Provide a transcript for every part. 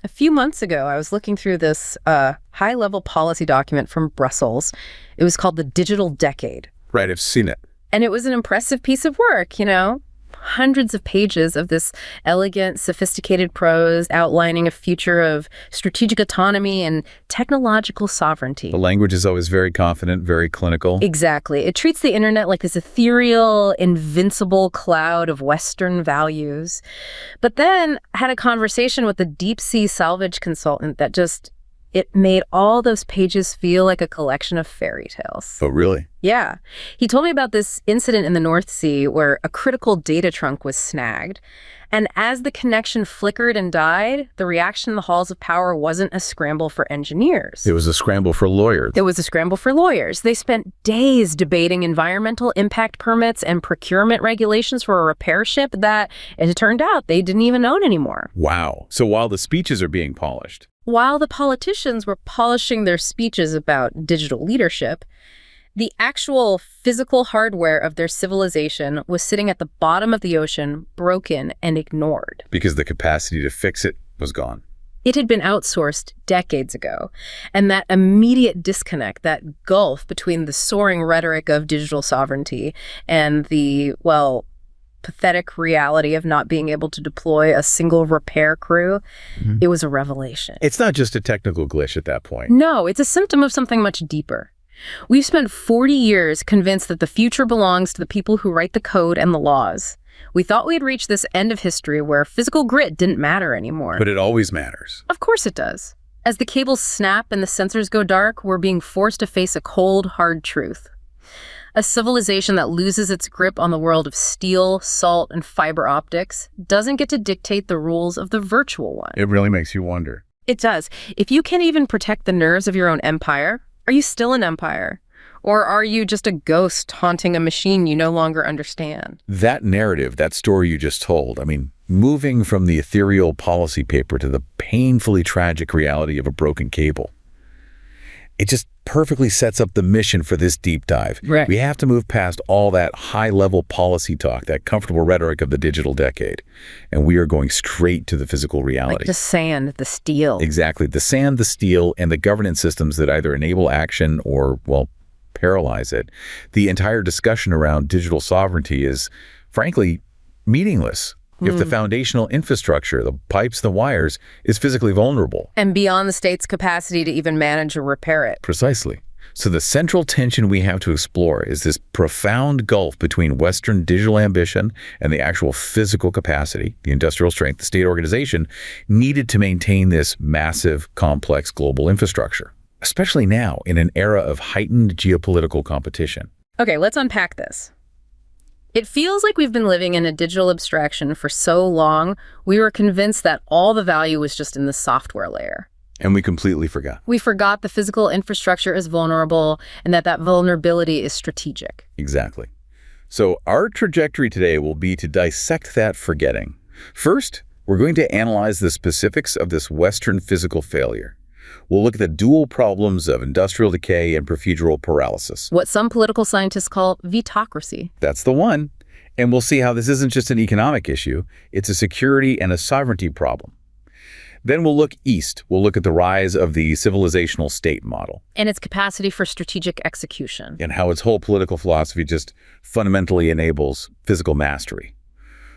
A few months ago, I was looking through this high-level policy document from Brussels. It was called the Digital Decade. Right, I've seen it. And it was an impressive piece of work, hundreds of pages of this elegant, sophisticated prose outlining a future of strategic autonomy and technological sovereignty. The language is always very confident, very clinical. Exactly. It treats the internet like this ethereal, invincible cloud of Western values. But then I had a conversation with a deep-sea salvage consultant that it made all those pages feel like a collection of fairy tales. Oh, really? Yeah. He told me about this incident in the North Sea where a critical data trunk was snagged. And as the connection flickered and died, the reaction in the halls of power wasn't a scramble for engineers. It was a scramble for lawyers. It was a scramble for lawyers. They spent days debating environmental impact permits and procurement regulations for a repair ship that, as it turned out, they didn't even own anymore. Wow. So while the speeches are being polished, while the politicians were polishing their speeches about digital leadership, the actual physical hardware of their civilization was sitting at the bottom of the ocean, broken and ignored. Because the capacity to fix it was gone. It had been outsourced decades ago. And that immediate disconnect, that gulf between the soaring rhetoric of digital sovereignty and the, pathetic reality of not being able to deploy a single repair crew, It was a revelation. It's not just a technical glitch at that point. No, it's a symptom of something much deeper. We've spent 40 years convinced that the future belongs to the people who write the code and the laws. We thought we had reached this end of history where physical grit didn't matter anymore. But it always matters. Of course it does. As the cables snap and the sensors go dark, we're being forced to face a cold, hard truth. A civilization that loses its grip on the world of steel, salt, and fiber optics doesn't get to dictate the rules of the virtual one. It really makes you wonder. It does. If you can't even protect the nerves of your own empire, are you still an empire? Or are you just a ghost haunting a machine you no longer understand? That narrative, that story you just told, moving from the ethereal policy paper to the painfully tragic reality of a broken cable, it just perfectly sets up the mission for this deep dive. Right. We have to move past all that high-level policy talk, that comfortable rhetoric of the digital decade, and we are going straight to the physical reality. Like the sand, the steel. Exactly. The sand, the steel, and the governance systems that either enable action or, paralyze it. The entire discussion around digital sovereignty is, frankly, meaningless if the foundational infrastructure, the pipes, the wires, is physically vulnerable. And beyond the state's capacity to even manage or repair it. Precisely. So the central tension we have to explore is this profound gulf between Western digital ambition and the actual physical capacity, the industrial strength, the state organization, needed to maintain this massive, complex global infrastructure, especially now in an era of heightened geopolitical competition. Okay, let's unpack this. It feels like we've been living in a digital abstraction for so long, we were convinced that all the value was just in the software layer. And we completely forgot. We forgot the physical infrastructure is vulnerable and that vulnerability is strategic. Exactly. So our trajectory today will be to dissect that forgetting. First, we're going to analyze the specifics of this Western physical failure. We'll look at the dual problems of industrial decay and procedural paralysis. What some political scientists call vitocracy. That's the one. And we'll see how this isn't just an economic issue, it's a security and a sovereignty problem. Then we'll look east. We'll look at the rise of the civilizational state model. And its capacity for strategic execution. And how its whole political philosophy just fundamentally enables physical mastery.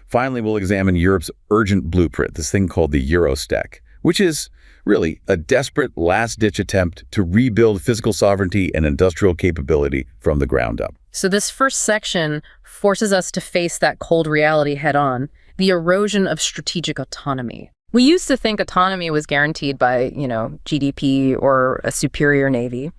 Finally, we'll examine Europe's urgent blueprint, this thing called the Eurostec, which is really a desperate last-ditch attempt to rebuild physical sovereignty and industrial capability from the ground up. So this first section forces us to face that cold reality head-on, the erosion of strategic autonomy. We used to think autonomy was guaranteed by, GDP or a superior navy.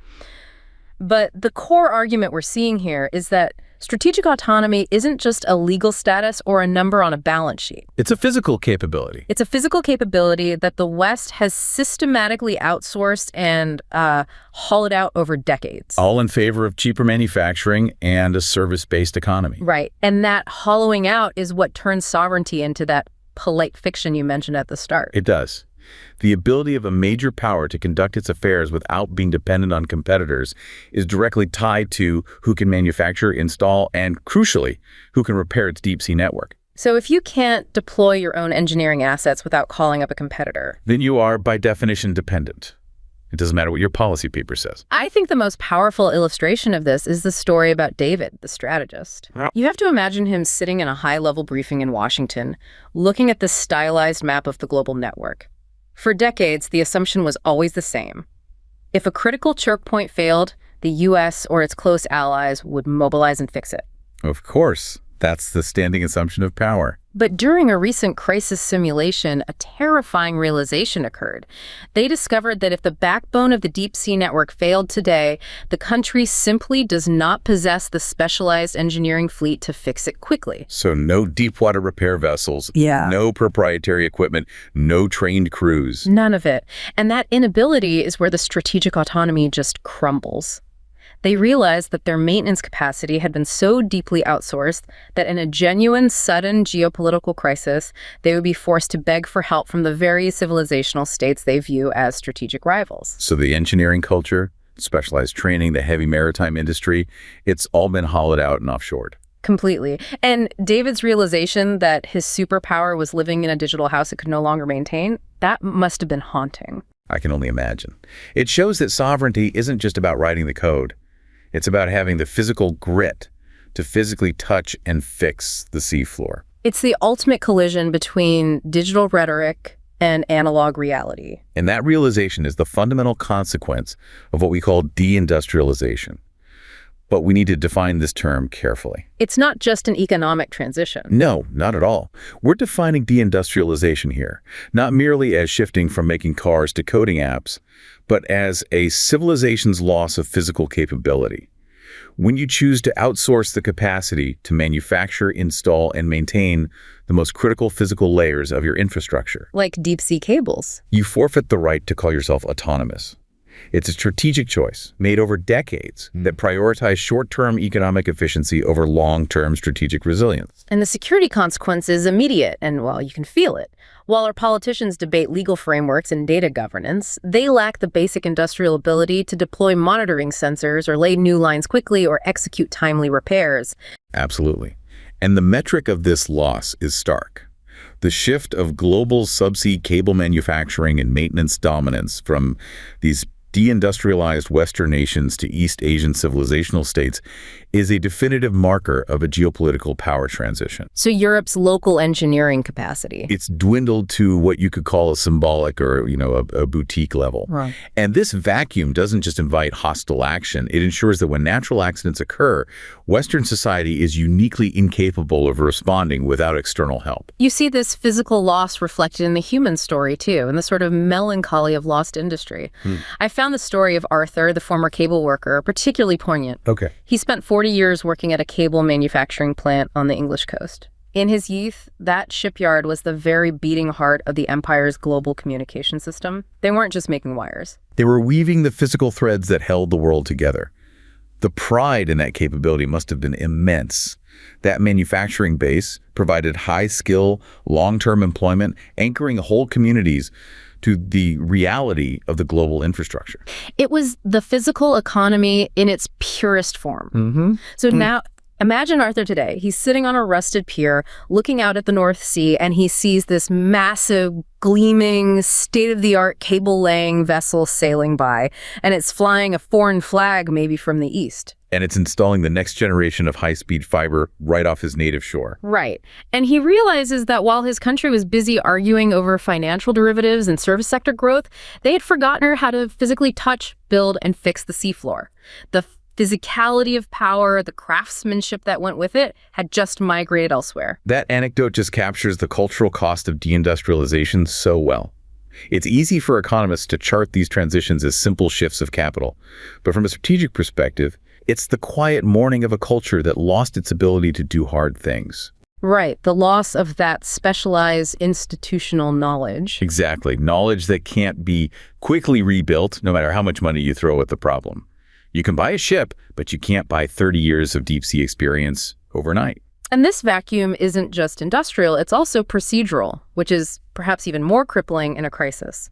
But the core argument we're seeing here is that strategic autonomy isn't just a legal status or a number on a balance sheet. It's a physical capability. It's a physical capability that the West has systematically outsourced and hollowed out over decades. All in favor of cheaper manufacturing and a service-based economy. Right. And that hollowing out is what turns sovereignty into that polite fiction you mentioned at the start. It does. The ability of a major power to conduct its affairs without being dependent on competitors is directly tied to who can manufacture, install, and, crucially, who can repair its deep-sea network. So if you can't deploy your own engineering assets without calling up a competitor, then you are, by definition, dependent. It doesn't matter what your policy paper says. I think the most powerful illustration of this is the story about David, the strategist. You have to imagine him sitting in a high-level briefing in Washington, looking at this stylized map of the global network. For decades, the assumption was always the same. If a critical choke point failed, the U.S. or its close allies would mobilize and fix it. Of course. That's the standing assumption of power. But during a recent crisis simulation, a terrifying realization occurred. They discovered that if the backbone of the deep sea network failed today, the country simply does not possess the specialized engineering fleet to fix it quickly. So no deep water repair vessels, no proprietary equipment, no trained crews. None of it. And that inability is where the strategic autonomy just crumbles. They realized that their maintenance capacity had been so deeply outsourced that in a genuine, sudden geopolitical crisis, they would be forced to beg for help from the very civilizational states they view as strategic rivals. So the engineering culture, specialized training, the heavy maritime industry, it's all been hollowed out and offshored. Completely. And David's realization that his superpower was living in a digital house it could no longer maintain, that must have been haunting. I can only imagine. It shows that sovereignty isn't just about writing the code. It's about having the physical grit to physically touch and fix the seafloor. It's the ultimate collision between digital rhetoric and analog reality. And that realization is the fundamental consequence of what we call deindustrialization. But we need to define this term carefully. It's not just an economic transition. No, not at all. We're defining deindustrialization here, not merely as shifting from making cars to coding apps, but as a civilization's loss of physical capability. When you choose to outsource the capacity to manufacture, install, and maintain the most critical physical layers of your infrastructure, like deep-sea cables, you forfeit the right to call yourself autonomous. It's a strategic choice made over decades that prioritizes short-term economic efficiency over long-term strategic resilience. And the security consequence is immediate, and, well, you can feel it. While our politicians debate legal frameworks and data governance, they lack the basic industrial ability to deploy monitoring sensors or lay new lines quickly or execute timely repairs. Absolutely. And the metric of this loss is stark. The shift of global subsea cable manufacturing and maintenance dominance from these deindustrialized Western nations to East Asian civilizational states is a definitive marker of a geopolitical power transition. So Europe's local engineering capacity. It's dwindled to what you could call a symbolic or, a boutique level. Right. And this vacuum doesn't just invite hostile action. It ensures that when natural accidents occur, Western society is uniquely incapable of responding without external help. You see this physical loss reflected in the human story, too, in the sort of melancholy of lost industry. I found the story of Arthur, the former cable worker, particularly poignant. Okay. He spent 40 years working at a cable manufacturing plant on the English coast. In his youth, that shipyard was the very beating heart of the empire's global communication system. They weren't just making wires. They were weaving the physical threads that held the world together. The pride in that capability must have been immense. That manufacturing base provided high-skill, long-term employment, anchoring whole communities to the reality of the global infrastructure. It was the physical economy in its purest form. So now, imagine Arthur today. He's sitting on a rusted pier, looking out at the North Sea, and he sees this massive, gleaming, state-of-the-art cable-laying vessel sailing by, and it's flying a foreign flag, maybe from the east. And it's installing the next generation of high-speed fiber right off his native shore. Right. And he realizes that while his country was busy arguing over financial derivatives and service sector growth, they had forgotten how to physically touch, build, and fix the seafloor. The physicality of power, the craftsmanship that went with it, had just migrated elsewhere. That anecdote just captures the cultural cost of deindustrialization so well. It's easy for economists to chart these transitions as simple shifts of capital. But from a strategic perspective, it's the quiet mourning of a culture that lost its ability to do hard things. Right, the loss of that specialized institutional knowledge. Exactly, knowledge that can't be quickly rebuilt no matter how much money you throw at the problem. You can buy a ship, but you can't buy 30 years of deep-sea experience overnight. And this vacuum isn't just industrial, it's also procedural, which is perhaps even more crippling in a crisis.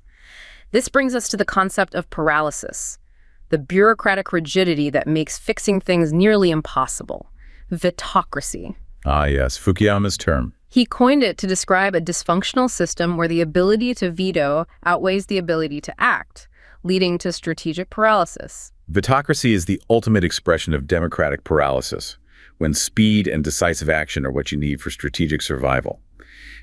This brings us to the concept of paralysis, the bureaucratic rigidity that makes fixing things nearly impossible. Vitocracy. Ah, yes, Fukuyama's term. He coined it to describe a dysfunctional system where the ability to veto outweighs the ability to act, leading to strategic paralysis. Vitocracy is the ultimate expression of democratic paralysis, when speed and decisive action are what you need for strategic survival.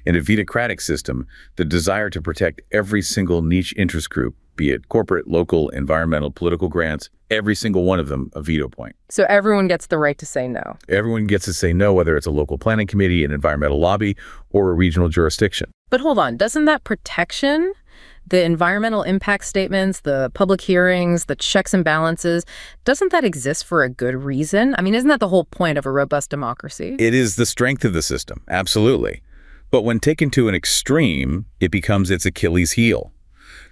In a vitocratic system, the desire to protect every single niche interest group, be it corporate, local, environmental, political grants, every single one of them a veto point. So everyone gets the right to say no. Everyone gets to say no, whether it's a local planning committee, an environmental lobby, or a regional jurisdiction. But hold on, doesn't that protection, the environmental impact statements, the public hearings, the checks and balances, doesn't that exist for a good reason? I mean, isn't that the whole point of a robust democracy? It is the strength of the system, absolutely. But when taken to an extreme, it becomes its Achilles heel.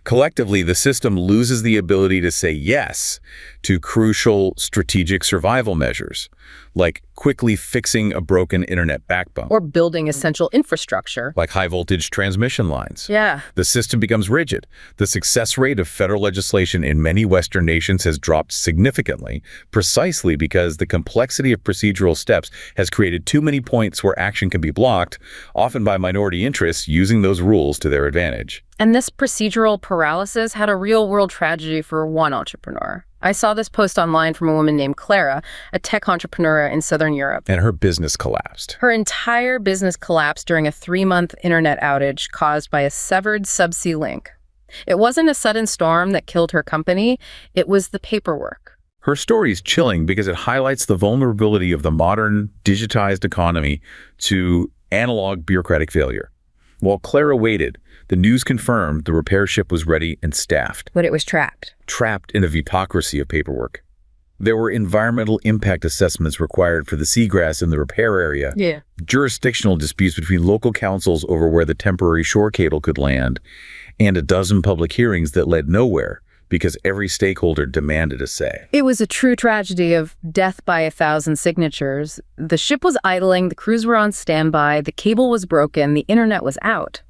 Collectively, the system loses the ability to say yes to crucial strategic survival measures, like quickly fixing a broken internet backbone. Or building essential infrastructure. Like high-voltage transmission lines. Yeah. The system becomes rigid. The success rate of federal legislation in many Western nations has dropped significantly, precisely because the complexity of procedural steps has created too many points where action can be blocked, often by minority interests using those rules to their advantage. And this procedural paralysis had a real-world tragedy for one entrepreneur. I saw this post online from a woman named Clara, a tech entrepreneur in Southern Europe. And her business collapsed. Her entire business collapsed during a 3-month internet outage caused by a severed subsea link. It wasn't a sudden storm that killed her company, it was the paperwork. Her story is chilling because it highlights the vulnerability of the modern, digitized economy to analog bureaucratic failure. While Clara waited, the news confirmed the repair ship was ready and staffed. But it was trapped. Trapped in a vitocracy of paperwork. There were environmental impact assessments required for the seagrass in the repair area. Yeah. Jurisdictional disputes between local councils over where the temporary shore cable could land, and a dozen public hearings that led nowhere because every stakeholder demanded a say. It was a true tragedy of death by 1,000 signatures. The ship was idling, the crews were on standby, the cable was broken, the internet was out.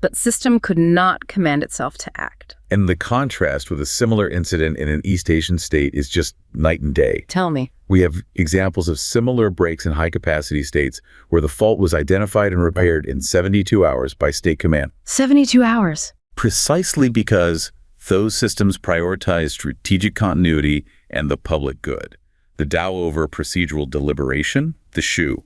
But system could not command itself to act. And the contrast with a similar incident in an East Asian state is just night and day. Tell me. We have examples of similar breaks in high-capacity states where the fault was identified and repaired in 72 hours by state command. 72 hours. Precisely because those systems prioritize strategic continuity and the public good. The Dow over procedural deliberation, the shoe.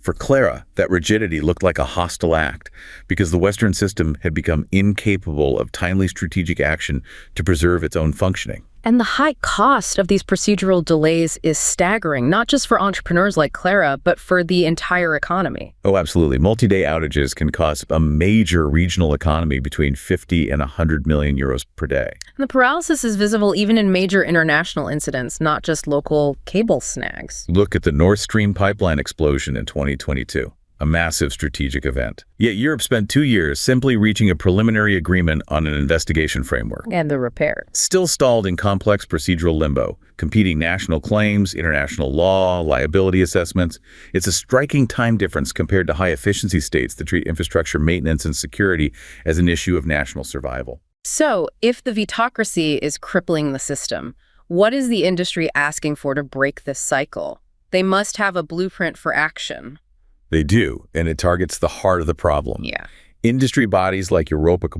For Clara, that rigidity looked like a hostile act because the Western system had become incapable of timely strategic action to preserve its own functioning. And the high cost of these procedural delays is staggering, not just for entrepreneurs like Clara, but for the entire economy. Oh, absolutely. Multi-day outages can cost a major regional economy between 50 and 100 million euros per day. And the paralysis is visible even in major international incidents, not just local cable snags. Look at the Nord Stream pipeline explosion in 2022. A massive strategic event. Yet Europe spent 2 years simply reaching a preliminary agreement on an investigation framework. And the repair. Still stalled in complex procedural limbo, competing national claims, international law, liability assessments. It's a striking time difference compared to high-efficiency states that treat infrastructure maintenance and security as an issue of national survival. So, if the vitocracy is crippling the system, what is the industry asking for to break this cycle? They must have a blueprint for action. They do, and it targets the heart of the problem. Yeah. Industry bodies like Rhetoric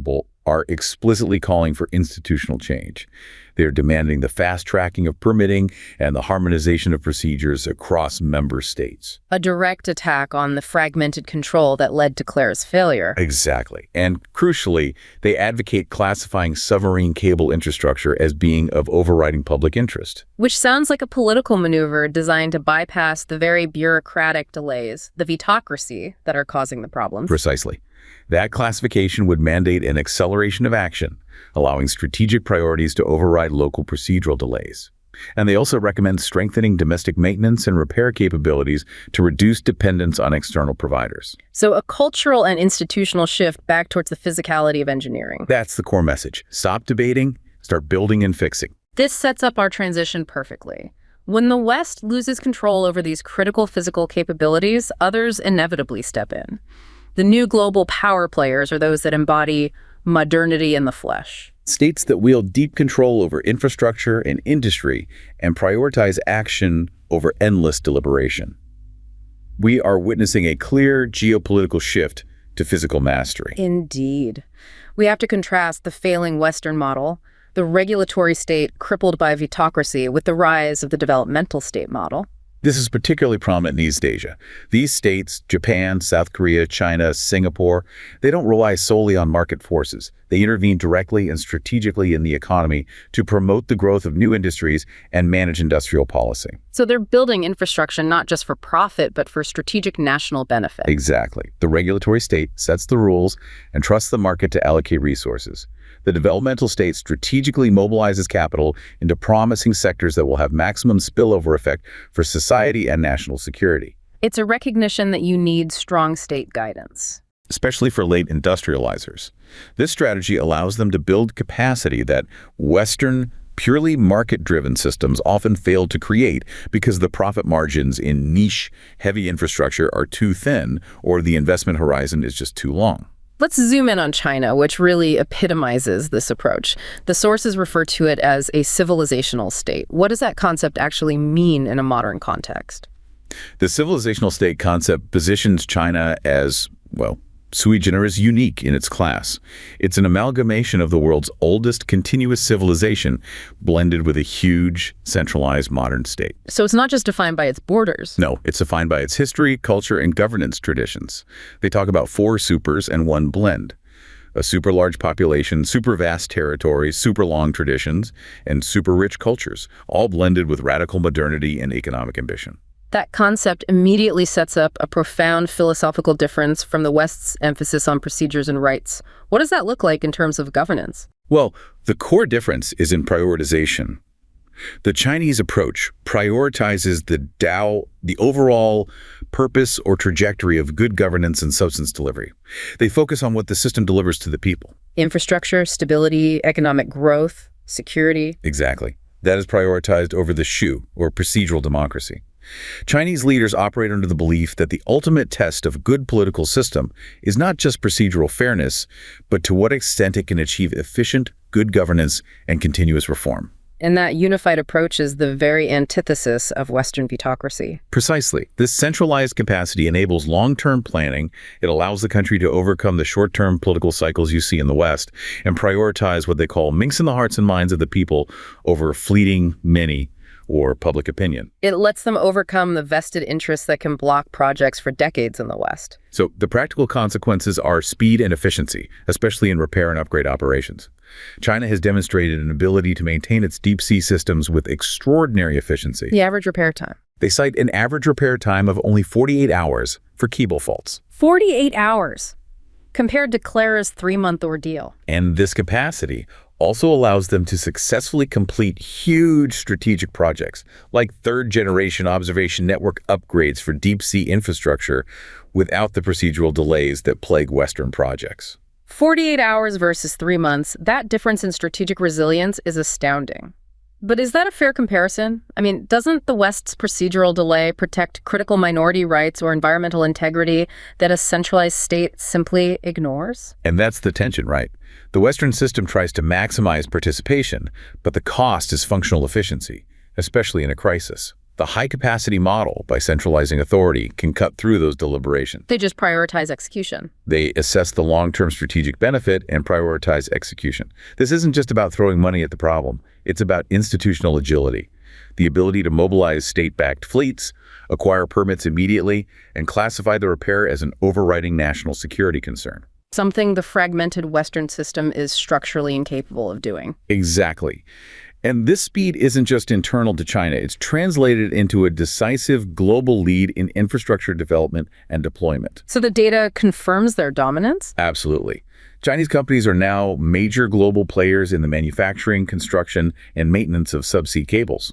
are explicitly calling for institutional change. They're demanding the fast-tracking of permitting and the harmonization of procedures across member states. A direct attack on the fragmented control that led to Clara's failure. Exactly. And crucially, they advocate classifying submarine cable infrastructure as being of overriding public interest. Which sounds like a political maneuver designed to bypass the very bureaucratic delays, the vitocracy, that are causing the problems. Precisely. That classification would mandate an acceleration of action, allowing strategic priorities to override local procedural delays. And they also recommend strengthening domestic maintenance and repair capabilities to reduce dependence on external providers. So a cultural and institutional shift back towards the physicality of engineering. That's the core message. Stop debating, start building and fixing. This sets up our transition perfectly. When the West loses control over these critical physical capabilities, others inevitably step in. The new global power players are those that embody modernity in the flesh. States that wield deep control over infrastructure and industry and prioritize action over endless deliberation. We are witnessing a clear geopolitical shift to physical mastery. Indeed. We have to contrast the failing Western model, the regulatory state crippled by vitocracy, with the rise of the developmental state model. This is particularly prominent in East Asia. These states, Japan, South Korea, China, Singapore, they don't rely solely on market forces. They intervene directly and strategically in the economy to promote the growth of new industries and manage industrial policy. So they're building infrastructure not just for profit, but for strategic national benefit. Exactly. The regulatory state sets the rules and trusts the market to allocate resources. The developmental state strategically mobilizes capital into promising sectors that will have maximum spillover effect for society and national security. It's a recognition that you need strong state guidance. Especially for late industrializers. This strategy allows them to build capacity that Western, purely market-driven systems often fail to create because the profit margins in niche, heavy infrastructure are too thin or the investment horizon is just too long. Let's zoom in on China, which really epitomizes this approach. The sources refer to it as a civilizational state. What does that concept actually mean in a modern context? The civilizational state concept positions China as, well, sui generis, unique in its class. It's an amalgamation of the world's oldest continuous civilization blended with a huge, centralized modern state. So it's not just defined by its borders. No, it's defined by its history, culture, and governance traditions. They talk about 4 supers and 1 blend. A super large population, super vast territories, super long traditions, and super rich cultures, all blended with radical modernity and economic ambition. That concept immediately sets up a profound philosophical difference from the West's emphasis on procedures and rights. What does that look like in terms of governance? Well, the core difference is in prioritization. The Chinese approach prioritizes the overall purpose or trajectory of good governance and substance delivery. They focus on what the system delivers to the people. Infrastructure, stability, economic growth, security. Exactly. That is prioritized over the shu, or procedural democracy. Chinese leaders operate under the belief that the ultimate test of a good political system is not just procedural fairness, but to what extent it can achieve efficient, good governance and continuous reform. And that unified approach is the very antithesis of Western vitocracy. Precisely. This centralized capacity enables long-term planning. It allows the country to overcome the short-term political cycles you see in the West and prioritize what they call minks in the hearts and minds of the people over fleeting many or public opinion. It lets them overcome the vested interests that can block projects for decades in the West. So the practical consequences are speed and efficiency, especially in repair and upgrade operations. China has demonstrated an ability to maintain its deep-sea systems with extraordinary efficiency. The average repair time. They cite an average repair time of only 48 hours for cable faults. 48 hours, compared to Clara's 3-month ordeal. And this capacity also allows them to successfully complete huge strategic projects, like third-generation observation network upgrades for deep-sea infrastructure without the procedural delays that plague Western projects. 48 hours versus 3 months, that difference in strategic resilience is astounding. But is that a fair comparison? I mean, doesn't the West's procedural delay protect critical minority rights or environmental integrity that a centralized state simply ignores? And that's the tension, right? The Western system tries to maximize participation, but the cost is functional efficiency, especially in a crisis. The high-capacity model, by centralizing authority, can cut through those deliberations. They just prioritize execution. They assess the long-term strategic benefit and prioritize execution. This isn't just about throwing money at the problem. It's about institutional agility, the ability to mobilize state-backed fleets, acquire permits immediately, and classify the repair as an overriding national security concern. Something the fragmented Western system is structurally incapable of doing. Exactly. And this speed isn't just internal to China. It's translated into a decisive global lead in infrastructure development and deployment. So the data confirms their dominance? Absolutely. Chinese companies are now major global players in the manufacturing, construction, and maintenance of subsea cables.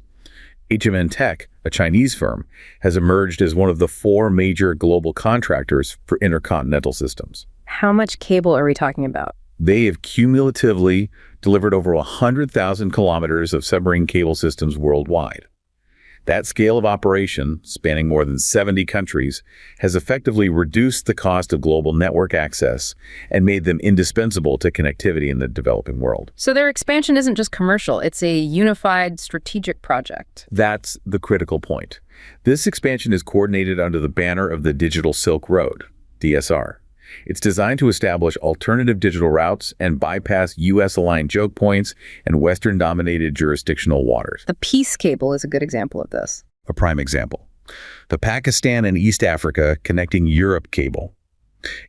HMN Tech, a Chinese firm, has emerged as one of the 4 major global contractors for intercontinental systems. How much cable are we talking about? They have cumulatively delivered over 100,000 kilometers of submarine cable systems worldwide. That scale of operation, spanning more than 70 countries, has effectively reduced the cost of global network access and made them indispensable to connectivity in the developing world. So their expansion isn't just commercial, it's a unified strategic project. That's the critical point. This expansion is coordinated under the banner of the Digital Silk Road, DSR. It's designed to establish alternative digital routes and bypass U.S.-aligned choke points and Western-dominated jurisdictional waters. The Peace Cable is a good example of this. A prime example. The Pakistan and East Africa Connecting Europe cable.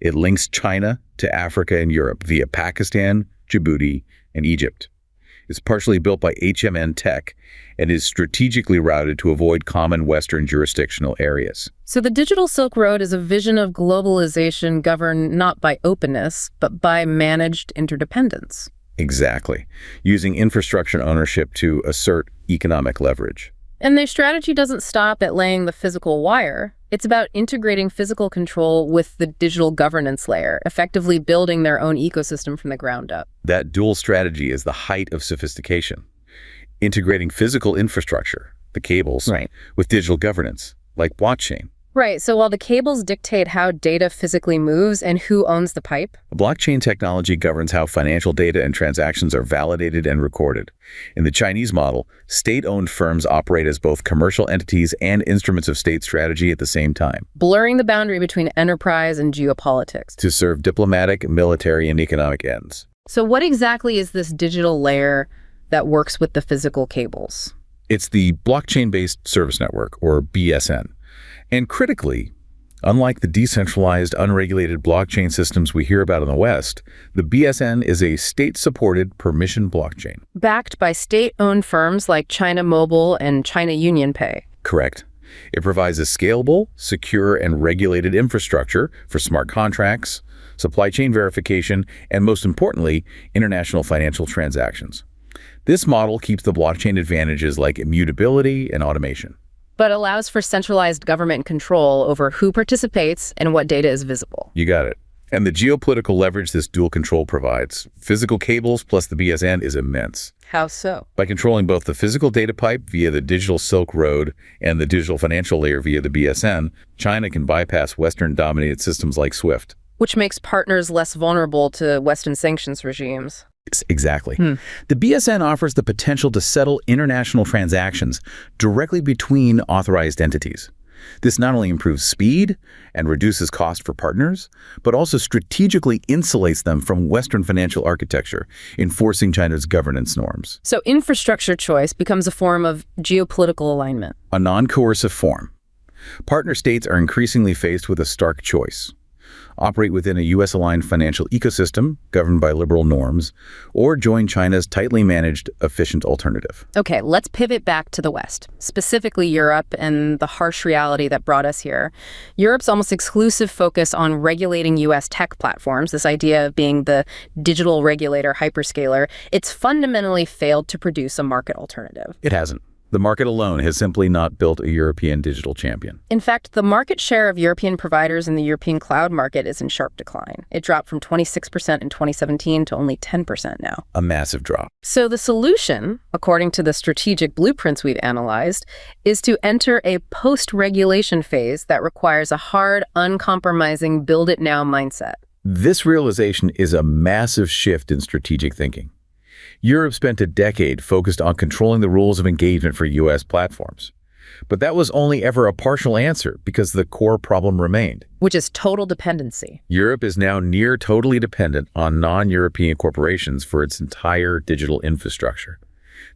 It links China to Africa and Europe via Pakistan, Djibouti, and Egypt. It's partially built by HMN Tech and is strategically routed to avoid common Western jurisdictional areas. So the Digital Silk Road is a vision of globalization governed not by openness, but by managed interdependence. Exactly. Using infrastructure ownership to assert economic leverage. And their strategy doesn't stop at laying the physical wire. It's about integrating physical control with the digital governance layer, effectively building their own ecosystem from the ground up. That dual strategy is the height of sophistication. Integrating physical infrastructure, the cables, Right. with digital governance, like blockchain. Right, so while the cables dictate how data physically moves and who owns the pipe, Blockchain technology governs how financial data and transactions are validated and recorded. In the Chinese model, state-owned firms operate as both commercial entities and instruments of state strategy at the same time blurring the boundary between enterprise and geopolitics. to serve diplomatic, military, and economic ends. So what exactly is this digital layer that works with the physical cables? It's the blockchain-based service network, or BSN. And critically, unlike the decentralized, unregulated blockchain systems we hear about in the West, the BSN is a state-supported permission blockchain. Backed by state-owned firms like China Mobile and China UnionPay. Correct. It provides a scalable, secure, and regulated infrastructure for smart contracts, supply chain verification, and most importantly, international financial transactions. This model keeps the blockchain advantages like immutability and automation. But allows for centralized government control over who participates and what data is visible. You got it. And the geopolitical leverage this dual control provides, physical cables plus the BSN, is immense. How so? By controlling both the physical data pipe via the Digital Silk Road and the digital financial layer via the BSN, China can bypass Western-dominated systems like SWIFT. Which makes partners less vulnerable to Western sanctions regimes. Exactly. The BSN offers the potential to settle international transactions directly between authorized entities. This not only improves speed and reduces cost for partners, but also strategically insulates them from Western financial architecture, enforcing China's governance norms. So infrastructure choice becomes a form of geopolitical alignment. A non-coercive form. Partner states are increasingly faced with a stark choice. Operate within a U.S.-aligned financial ecosystem governed by liberal norms, or join China's tightly managed, efficient alternative. Okay, let's pivot back to the West, specifically Europe and the harsh reality that brought us here. Europe's almost exclusive focus on regulating U.S. tech platforms, this idea of being the digital regulator hyperscaler, it's fundamentally failed to produce a market alternative. It hasn't. The market alone has simply not built a European digital champion. In fact, the market share of European providers in the European cloud market is in sharp decline. It dropped from 26% in 2017 to only 10% now. A massive drop. So the solution, according to the strategic blueprints we've analyzed, is to enter a post-regulation phase that requires a hard, uncompromising, build-it-now mindset. This realization is a massive shift in strategic thinking. Europe spent a decade focused on controlling the rules of engagement for U.S. platforms. But that was only ever a partial answer because the core problem remained. Which is total dependency. Europe is now near totally dependent on non-European corporations for its entire digital infrastructure.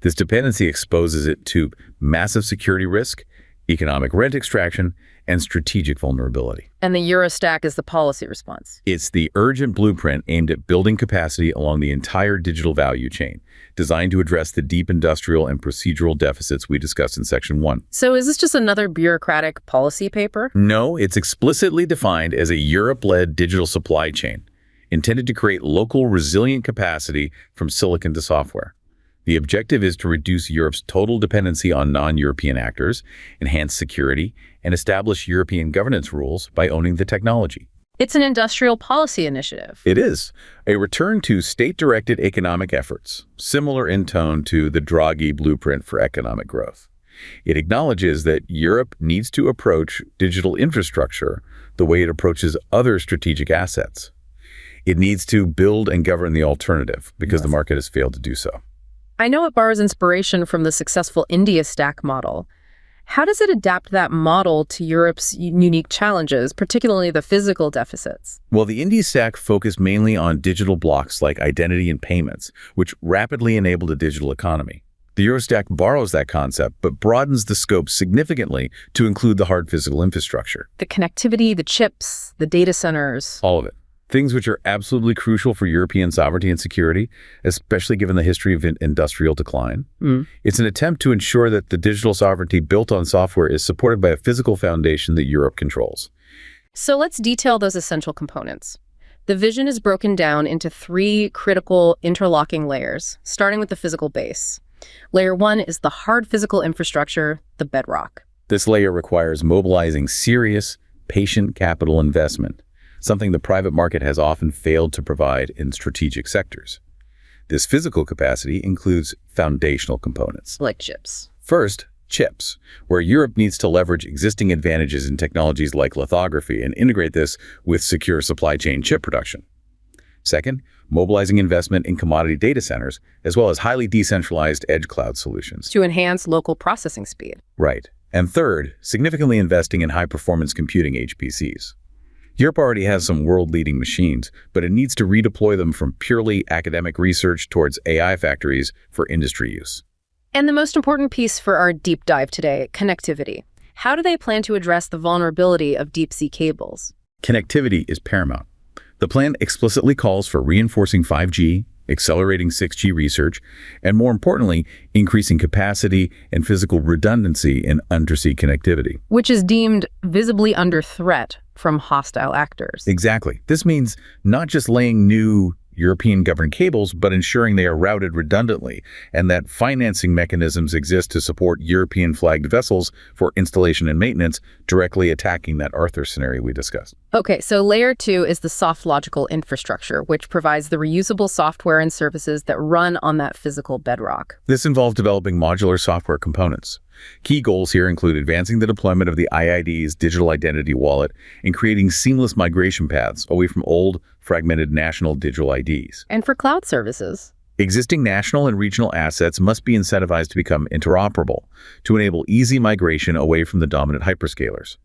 This dependency exposes it to massive security risk, economic rent extraction, and strategic vulnerability. And the Eurostack is the policy response. It's the urgent blueprint aimed at building capacity along the entire digital value chain, designed to address the deep industrial and procedural deficits we discussed in Section 1. So is this just another bureaucratic policy paper? No, it's explicitly defined as a Europe-led digital supply chain, intended to create local resilient capacity from silicon to software. The objective is to reduce Europe's total dependency on non-European actors, enhance security, and establish European governance rules by owning the technology. It's an industrial policy initiative. It is a return to state-directed economic efforts, similar in tone to the Draghi blueprint for economic growth. It acknowledges that Europe needs to approach digital infrastructure the way it approaches other strategic assets. It needs to build and govern the alternative because the market has failed to do so. I know it borrows inspiration from the successful India stack model. How does it adapt that model to Europe's unique challenges, particularly the physical deficits? Well, the India stack focused mainly on digital blocks like identity and payments, which rapidly enabled a digital economy. The Eurostack borrows that concept, but broadens the scope significantly to include the hard physical infrastructure. The connectivity, the chips, the data centers. All of it. Things which are absolutely crucial for European sovereignty and security, especially given the history of industrial decline. It's an attempt to ensure that the digital sovereignty built on software is supported by a physical foundation that Europe controls. So let's detail those essential components. The vision is broken down into 3 critical interlocking layers, starting with the physical base. Layer 1 is the hard physical infrastructure, the bedrock. This layer requires mobilizing serious, patient capital investment, something the private market has often failed to provide in strategic sectors. This physical capacity includes foundational components. Like chips. First, chips, where Europe needs to leverage existing advantages in technologies like lithography and integrate this with secure supply chain chip production. Second, mobilizing investment in commodity data centers, as well as highly decentralized edge cloud solutions. To enhance local processing speed. Right. And third, significantly investing in high-performance computing HPCs. Europe already has some world-leading machines, but it needs to redeploy them from purely academic research towards AI factories for industry use. And the most important piece for our deep dive today, connectivity. How do they plan to address the vulnerability of deep-sea cables? Connectivity is paramount. The plan explicitly calls for reinforcing 5G, accelerating 6G research, and more importantly, increasing capacity and physical redundancy in undersea connectivity. Which is deemed visibly under threat from hostile actors. Exactly. This means not just laying new European-governed cables, but ensuring they are routed redundantly, and that financing mechanisms exist to support European-flagged vessels for installation and maintenance, directly attacking that Arthur scenario we discussed. Okay, so layer 2 is the soft logical infrastructure, which provides the reusable software and services that run on that physical bedrock. This involves developing modular software components. Key goals here include advancing the deployment of the IID's digital identity wallet and creating seamless migration paths away from old, fragmented national digital IDs. And for cloud services, existing national and regional assets must be incentivized to become interoperable to enable easy migration away from the dominant hyperscalers.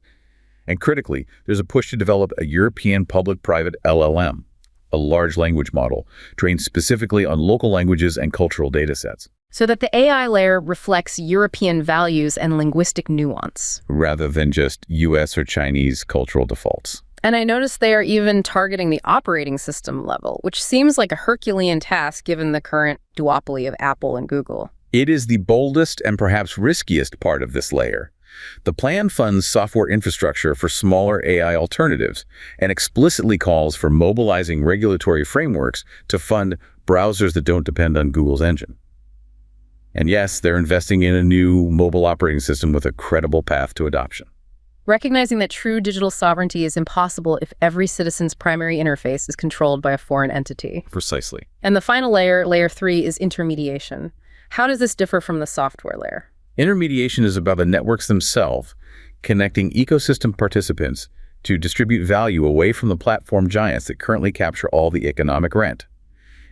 And critically, there's a push to develop a European public-private LLM, a large language model trained specifically on local languages and cultural datasets. So that the AI layer reflects European values and linguistic nuance. Rather than just US or Chinese cultural defaults. And I noticed they are even targeting the operating system level, which seems like a Herculean task given the current duopoly of Apple and Google. It is the boldest and perhaps riskiest part of this layer. The plan funds software infrastructure for smaller AI alternatives and explicitly calls for mobilizing regulatory frameworks to fund browsers that don't depend on Google's engine. And yes, they're investing in a new mobile operating system with a credible path to adoption. Recognizing that true digital sovereignty is impossible if every citizen's primary interface is controlled by a foreign entity. Precisely. And the final layer, layer 3, is intermediation. How does this differ from the software layer? Intermediation is about the networks themselves, connecting ecosystem participants to distribute value away from the platform giants that currently capture all the economic rent.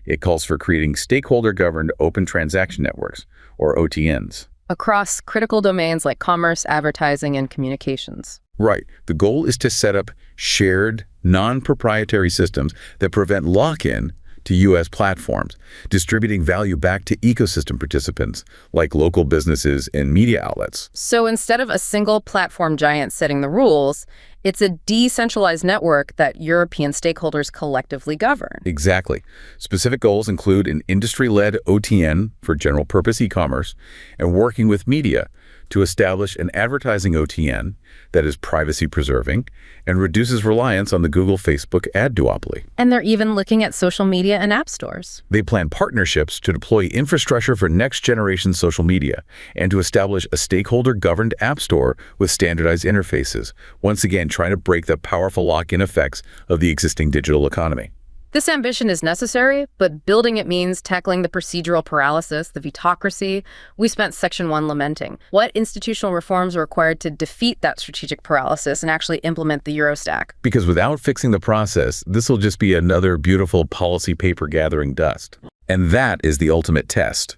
It calls for creating stakeholder-governed open transaction networks, or OTNs. Across critical domains like commerce, advertising, and communications. Right. The goal is to set up shared, non-proprietary systems that prevent lock-in to U.S. platforms, distributing value back to ecosystem participants like local businesses and media outlets. So instead of a single platform giant setting the rules, it's a decentralized network that European stakeholders collectively govern. Exactly. Specific goals include an industry-led OTN for general-purpose e-commerce and working with media to establish an advertising OTN that is privacy-preserving and reduces reliance on the Google-Facebook ad duopoly. And they're even looking at social media and app stores. They plan partnerships to deploy infrastructure for next-generation social media and to establish a stakeholder-governed app store with standardized interfaces, once again trying to break the powerful lock-in effects of the existing digital economy. This ambition is necessary, but building it means tackling the procedural paralysis, the vitocracy we spent Section 1 lamenting. What institutional reforms are required to defeat that strategic paralysis and actually implement the Eurostack? Because without fixing the process, this will just be another beautiful policy paper gathering dust. And that is the ultimate test.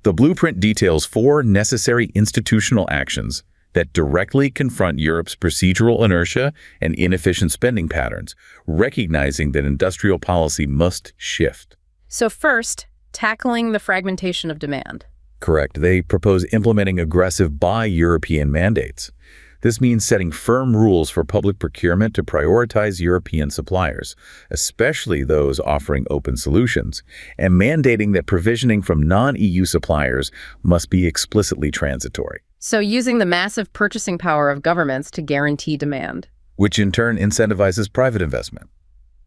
The blueprint details 4 necessary institutional actions that directly confront Europe's procedural inertia and inefficient spending patterns, recognizing that industrial policy must shift. So first, tackling the fragmentation of demand. Correct. They propose implementing aggressive buy European mandates. This means setting firm rules for public procurement to prioritize European suppliers, especially those offering open solutions, and mandating that provisioning from non-EU suppliers must be explicitly transitory. So using the massive purchasing power of governments to guarantee demand. Which in turn incentivizes private investment.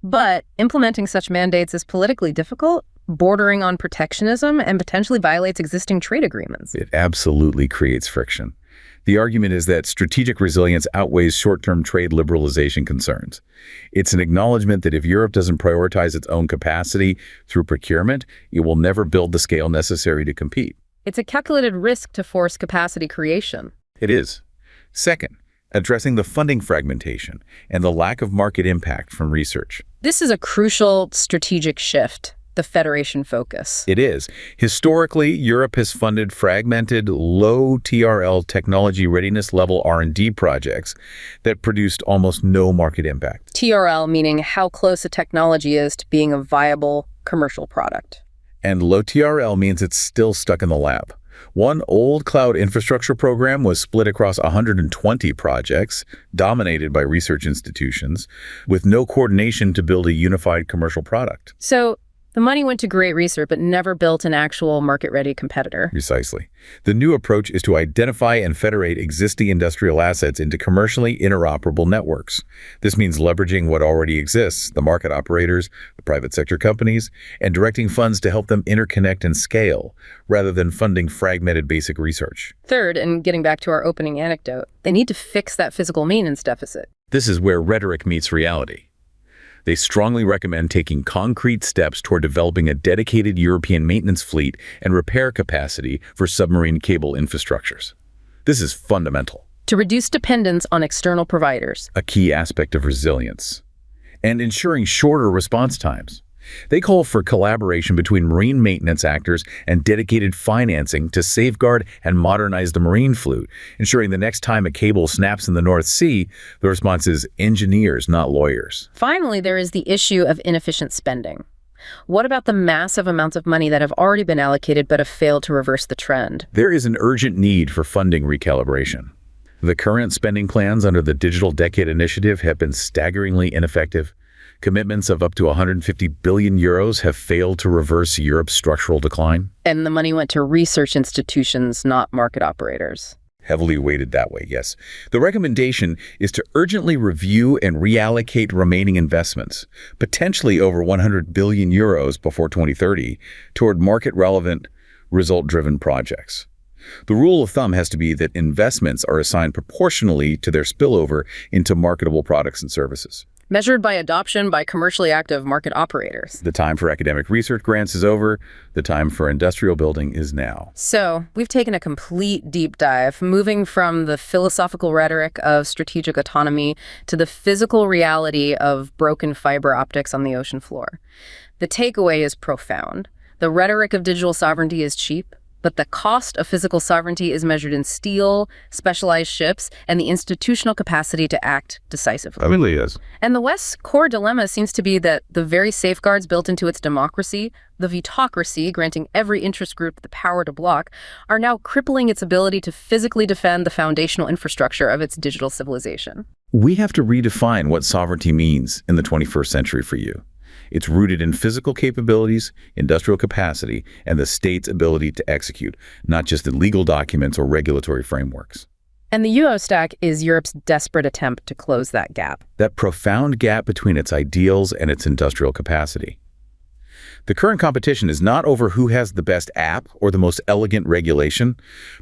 But implementing such mandates is politically difficult, bordering on protectionism, and potentially violates existing trade agreements. It absolutely creates friction. The argument is that strategic resilience outweighs short-term trade liberalization concerns. It's an acknowledgement that if Europe doesn't prioritize its own capacity through procurement, it will never build the scale necessary to compete. It's a calculated risk to force capacity creation. It is. Second, addressing the funding fragmentation and the lack of market impact from research. This is a crucial strategic shift, the Federation focus. It is. Historically, Europe has funded fragmented, low TRL technology readiness level R&D projects that produced almost no market impact. TRL meaning how close a technology is to being a viable commercial product. And low TRL means it's still stuck in the lab. One old cloud infrastructure program was split across 120 projects, dominated by research institutions, with no coordination to build a unified commercial product. So the money went to great research, but never built an actual market-ready competitor. Precisely. The new approach is to identify and federate existing industrial assets into commercially interoperable networks. This means leveraging what already exists, the market operators, the private sector companies, and directing funds to help them interconnect and scale, rather than funding fragmented basic research. Third, and getting back to our opening anecdote, they need to fix that physical maintenance deficit. This is where rhetoric meets reality. They strongly recommend taking concrete steps toward developing a dedicated European maintenance fleet and repair capacity for submarine cable infrastructures. This is fundamental. To reduce dependence on external providers. A key aspect of resilience. And ensuring shorter response times. They call for collaboration between marine maintenance actors and dedicated financing to safeguard and modernize the marine fleet, ensuring the next time a cable snaps in the North Sea, the response is engineers, not lawyers. Finally, there is the issue of inefficient spending. What about the massive amounts of money that have already been allocated but have failed to reverse the trend? There is an urgent need for funding recalibration. The current spending plans under the Digital Decade Initiative have been staggeringly ineffective. Commitments of up to 150 billion euros have failed to reverse Europe's structural decline. And the money went to research institutions, not market operators. Heavily weighted that way, yes. The recommendation is to urgently review and reallocate remaining investments, potentially over 100 billion euros before 2030, toward market-relevant, result-driven projects. The rule of thumb has to be that investments are assigned proportionally to their spillover into marketable products and services. Measured by adoption by commercially active market operators. The time for academic research grants is over. The time for industrial building is now. So, we've taken a complete deep dive, moving from the philosophical rhetoric of strategic autonomy to the physical reality of broken fiber optics on the ocean floor. The takeaway is profound. The rhetoric of digital sovereignty is cheap, but the cost of physical sovereignty is measured in steel, specialized ships, and the institutional capacity to act decisively. It really is. And the West's core dilemma seems to be that the very safeguards built into its democracy, the vitocracy, granting every interest group the power to block, are now crippling its ability to physically defend the foundational infrastructure of its digital civilization. We have to redefine what sovereignty means in the 21st century for you. It's rooted in physical capabilities, industrial capacity, and the state's ability to execute, not just in legal documents or regulatory frameworks. And the Eurostack is Europe's desperate attempt to close that gap. That profound gap between its ideals and its industrial capacity. The current competition is not over who has the best app or the most elegant regulation,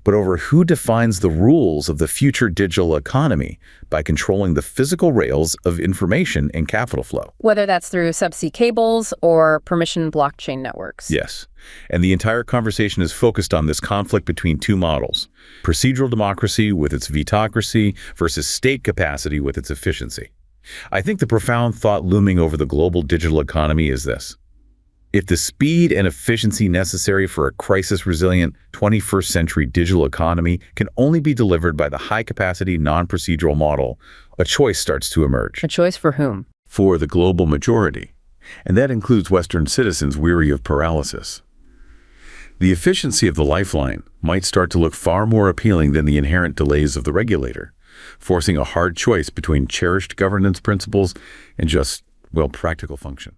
but over who defines the rules of the future digital economy by controlling the physical rails of information and capital flow. Whether that's through subsea cables or permission blockchain networks. Yes, and the entire conversation is focused on this conflict between two models: procedural democracy with its vitocracy versus state capacity with its efficiency. I think the profound thought looming over the global digital economy is this: if the speed and efficiency necessary for a crisis-resilient 21st century digital economy can only be delivered by the high-capacity, non-procedural model, a choice starts to emerge. A choice for whom? For the global majority. And that includes Western citizens weary of paralysis. The efficiency of the lifeline might start to look far more appealing than the inherent delays of the regulator, forcing a hard choice between cherished governance principles and just, well, practical function.